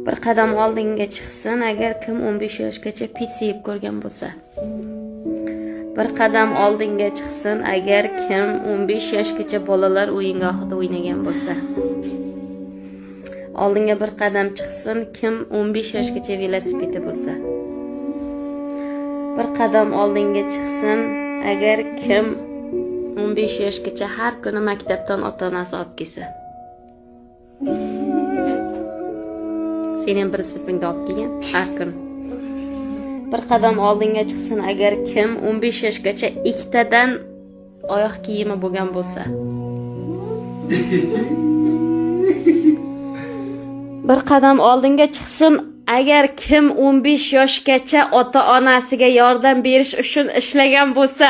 Bir qadam oldinga chiqsin agar kim 15 yoshgacha pizza yeb ko'rgan bo'lsa. Bir qadam oldinga chiqsin agar kim 15 yoshgacha bolalar o'yingohida o'ynagan bo'lsa. Oldinga bir qadam chiqsin kim 15 yoshgacha velosipedi bo'lsa. Bir qadam oldinga chiqsin agar kim 15 yoshgacha har kuni maktabdan ota-onasi olib kelsa. Sening bir sinfingda olib kelgan har kun. Bir qadam oldinga chiqsin agar kim 15 yoshgacha ikkitadan oyoq kiyimi bo'lgan bo'lsa. Bir qadam oldinga chiqsin agar kim 15 yoshgacha ota-onasiga yordam berish uchun ishlagan bo'lsa.